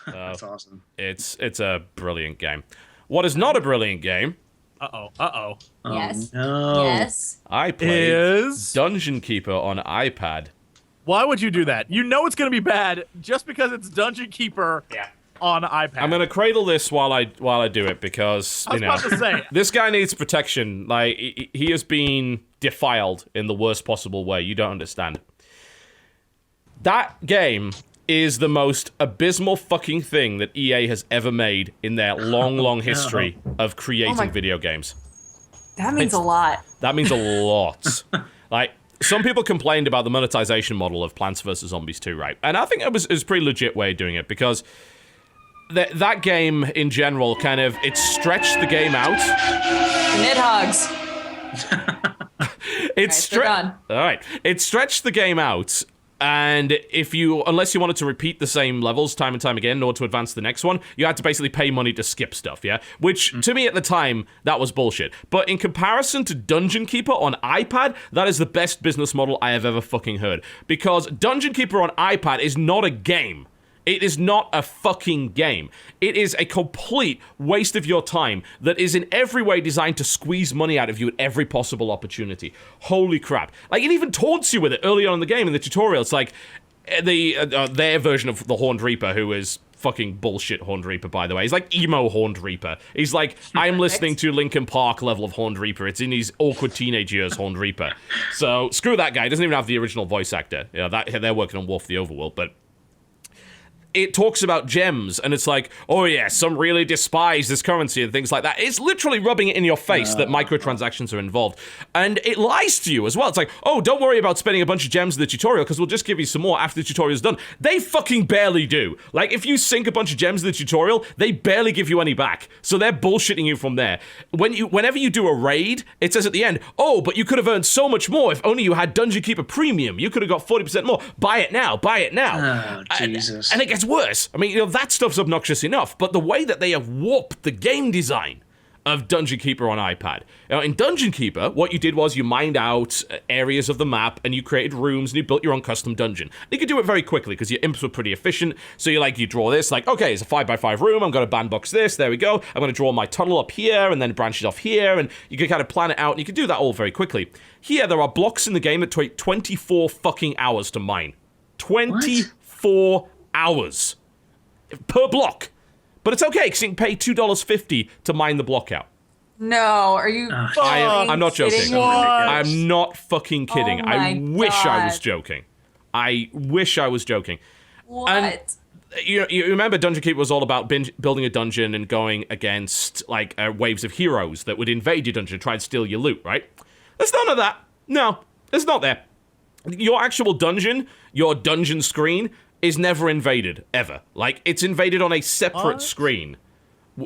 That's awesome. It's a brilliant game. What is not a brilliant game? Oh Yes. no. Yes. I played Is Dungeon Keeper on iPad. why would you do that? You know it's gonna be bad just because it's Dungeon Keeper on iPad. I'm gonna cradle this while I do it because I was about to say. this guy needs protection. Like he has been defiled in the worst possible way. You don't understand. That game is the most abysmal fucking thing that EA has ever made in their long history of creating video games. That means a lot. That means a lot. Like, some people complained about the monetization model of Plants vs. Zombies 2, right? And I think it was a pretty legit way of doing it, because that game, in general, it stretched the game out. Nidhogs. Alright. It stretched the game out, and unless you wanted to repeat the same levels time and time again in order to advance the next one, you had to basically pay money to skip stuff, yeah? Which, to me at the time, that was bullshit. But in comparison to Dungeon Keeper on iPad, that is the best business model I have ever fucking heard. Because Dungeon Keeper on iPad is not a game. It is not a fucking game. It is a complete waste of your time that is in every way designed to squeeze money out of you at every possible opportunity. Holy crap. Like, it even taunts you with it early on in the game in the tutorial. It's like their version of the Horned Reaper, who is fucking bullshit Horned Reaper, by the way. He's like emo Horned Reaper. He's like, I'm listening to Linkin Park level of Horned Reaper. It's in his awkward teenage years Horned Reaper. So, screw that guy. He doesn't even have the original voice actor. They're working on Wolf the Overworld, but it talks about gems, and it's like, oh yeah, some really despise this currency and things like that. It's literally rubbing it in your face that microtransactions are involved. And it lies to you as well. It's like, oh, don't worry about spending a bunch of gems in the tutorial, because we'll just give you some more after the tutorial's done. They fucking barely do. Like, if you sink a bunch of gems in the tutorial, they barely give you any back. So they're bullshitting you from there. Whenever you do a raid, it says at the end, oh, but you could have earned so much more if only you had Dungeon Keeper Premium. You could have got 40% more. Buy it now. Buy it now. Oh, Jesus. And it gets worse. I mean, that stuff's obnoxious enough, but the way that they have warped the game design of Dungeon Keeper on iPad. In Dungeon Keeper, what you did was you mined out areas of the map, and you created rooms, and you built your own custom dungeon. And you could do it very quickly, because your imps were pretty efficient. So you draw this, like, okay, it's a 5x5 room, I'm going to bandbox this, there we go. I'm going to draw my tunnel up here, and then branch it off here, and you can kind of plan it out, and you can do that all very quickly. Here, there are blocks in the game that take 24 fucking hours to mine. 24 hours. Per block. But it's okay, because you can pay $2.50 to mine the block out. No, are you I'm not joking. I'm not fucking kidding. Oh I wish I was God. joking. I wish I was joking. What? And you remember Dungeon Keeper was all about building a dungeon and going against waves of heroes that would invade your dungeon and try and steal your loot, right? There's none of that. No, it's not there. Your actual dungeon, your dungeon screen, is never invaded, ever. Like, it's invaded on a separate screen.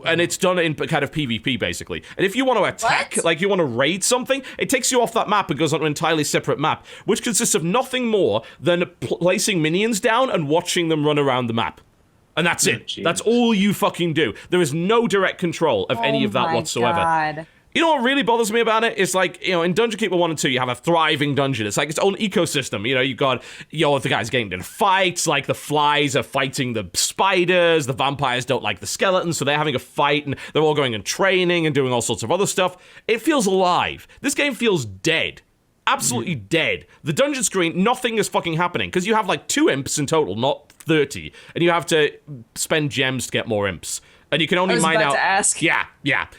And it's done in kind of PvP, basically. And if you want to attack, you want to raid something, it takes you off that map and goes on an entirely separate map, which consists of nothing more than placing minions down and watching them run around the map. And that's it. Jesus. That's all you fucking do. There is no direct control of any of that whatsoever. God. You know what really bothers me about it? It's like, in Dungeon Keeper 1 and 2, you have a thriving dungeon. It's like its own ecosystem. You've got, the guys getting into fights, like the flies are fighting the spiders, the vampires don't like the skeletons, so they're having a fight, and they're all going and training and doing all sorts of other stuff. It feels alive. This game feels dead. Absolutely dead. The dungeon screen, nothing is fucking happening, because you have 2 imps in total, not 30, and you have to spend gems to get more imps. And you can only mine out. To ask. Yeah.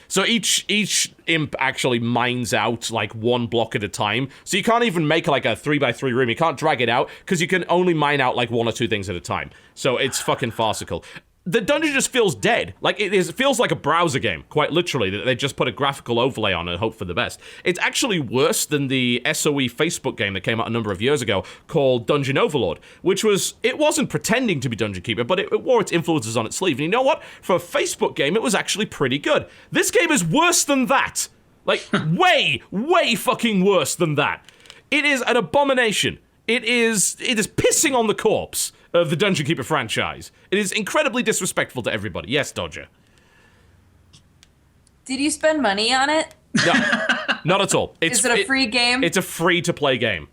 So each imp actually mines out 1 block at a time. So you can't even make a 3x3 room. You can't drag it out because you can only mine out 1 or 2 things at a time. So it's fucking farcical. The dungeon just feels dead. It feels like a browser game, quite literally, that they just put a graphical overlay on and hope for the best. It's actually worse than the SOE Facebook game that came out a number of years ago called Dungeon Overlord, which it wasn't pretending to be Dungeon Keeper, but it wore its influences on its sleeve. And you know what? For a Facebook game, it was actually pretty good. This game is worse than that. Way, way fucking worse than that. It is an abomination. It is pissing on the corpse of the Dungeon Keeper franchise. It is incredibly disrespectful to everybody. Yes, Dodger. Did you spend money on it? No, not at all. Is it a free game? It's a free-to-play game.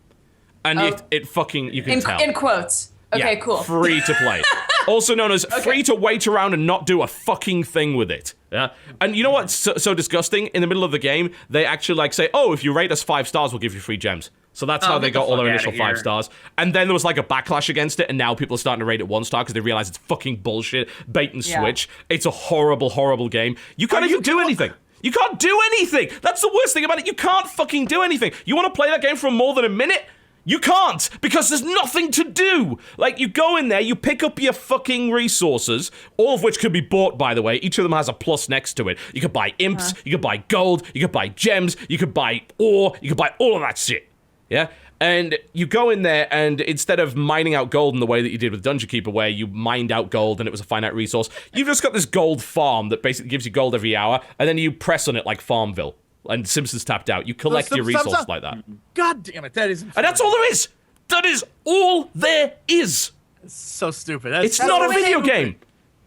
And it fucking, you can tell. In quotes. Okay, Yeah, cool. Free to play. Also known as free to wait around and not do a fucking thing with it. Yeah. And you know what's so disgusting? In the middle of the game, they actually like say, oh, if you rate us 5 stars, we'll give you free gems. So that's how they got all their initial 5 stars. And then there was like a backlash against it, and now people are starting to rate it 1 star because they realize it's fucking bullshit, bait and switch. It's a horrible, horrible game. You can't even do anything. You can't do anything. That's the worst thing about it. You can't fucking do anything. You want to play that game for more than a minute? You can't, because there's nothing to do. Like, you go in there, you pick up your fucking resources, all of which could be bought, by the way. Each of them has a plus next to it. You could buy imps, you could buy gold, you could buy gems, you could buy ore, you could buy all of that shit. Yeah? And you go in there, and instead of mining out gold in the way that you did with Dungeon Keeper, where you mined out gold and it was a finite resource, you've just got this gold farm that basically gives you gold every hour, and then you press on it like Farmville. And Simpsons tapped out. You collect your resources like that. God damn it, that is... And that's all there is! That is all there is! It's so stupid. It's not a video game!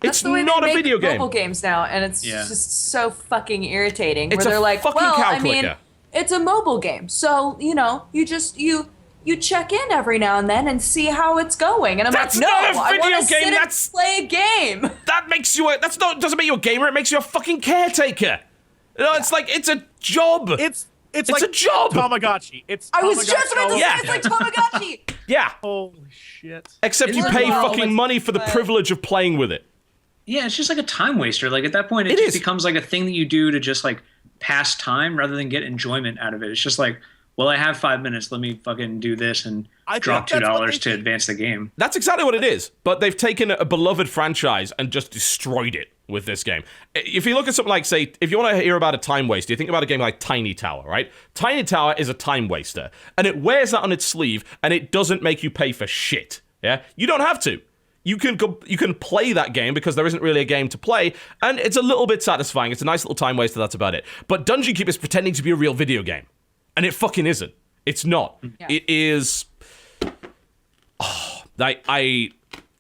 It's not a video game! Mobile games now, and it's just so fucking irritating. It's where they're a like, fucking well, cow I mean, clicker. it's a mobile game, so, you know, you just, you check in every now and then and see how it's going. And I'm That's like, no, not a I video want to game, sit that's- and play a game. That makes you doesn't make you a gamer, it makes you a fucking caretaker! You know, it's like, it's a job! It's like a job. Tamagotchi. I was just about to say Yeah. it's like Tamagotchi. Yeah! Holy shit. Except you It's pay like- fucking money for the privilege of playing with it. Yeah, it's just like a time waster. Like at that point, it just becomes like a thing that you do to just like pass time rather than get enjoyment out of it. It's just like, well, I have 5 minutes. Let me fucking do this and drop $2 to advance the game. That's exactly what it is. But they've taken a beloved franchise and just destroyed it with this game. If you look at something like, say, if you want to hear about a time waster, you think about a game like Tiny Tower, right? Tiny Tower is a time waster, and it wears that on its sleeve, and it doesn't make you pay for shit. Yeah, you don't have to. You can play that game because there isn't really a game to play, and it's a little bit satisfying. It's a nice little time waster. That's about it. But Dungeon Keeper is pretending to be a real video game, and it fucking isn't. It's not. Yeah. It is.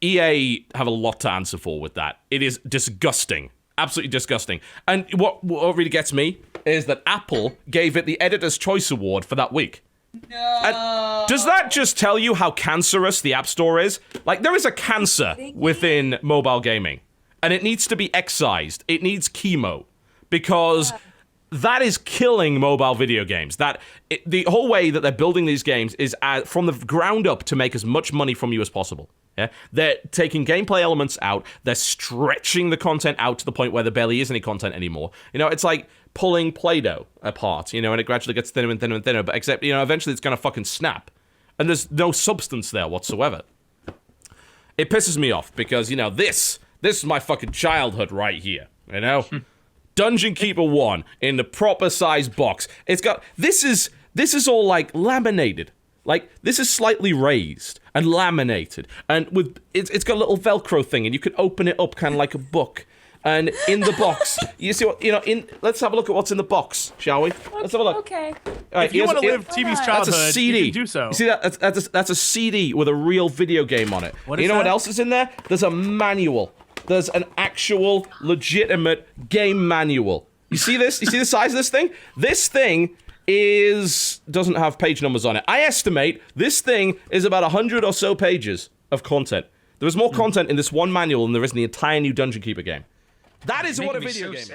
EA have a lot to answer for with that. It is disgusting. Absolutely disgusting. And what really gets me is that Apple gave it the Editor's Choice Award for that week. No. And does that just tell you how cancerous the App Store is? Like, there is a cancer within mobile gaming, and it needs to be excised. It needs chemo, because that is killing mobile video games. The whole way that they're building these games is from the ground up to make as much money from you as possible. Yeah? They're taking gameplay elements out. They're stretching the content out to the point where there barely is any content anymore. You know, it's like pulling Play-Doh apart, you know, and it gradually gets thinner and thinner and thinner, but except, you know, eventually it's going to fucking snap. And there's no substance there whatsoever. It pisses me off because, you know, this is my fucking childhood right here, you know? Dungeon Keeper 1 in the proper size box. It's got, this is all like laminated. Like, this is slightly raised and laminated, and with it's got a little Velcro thing, and you can open it up kind of like a book. And in the box, you see what, you know, let's have a look at what's in the box, shall we? Let's have a look. Okay. All right, If you want to live Hold TV's on. childhood, that's a CD. you can do so. You see that? That's a CD with a real video game on it. What You is know what that? else is in there? There's a manual. There's an actual, legitimate game manual. You see this? You see the size of this thing? This thing doesn't have page numbers on it. I estimate this thing is about 100 or so pages of content. There is more content in this one manual than there is in the entire new Dungeon Keeper game. That is what a video game is.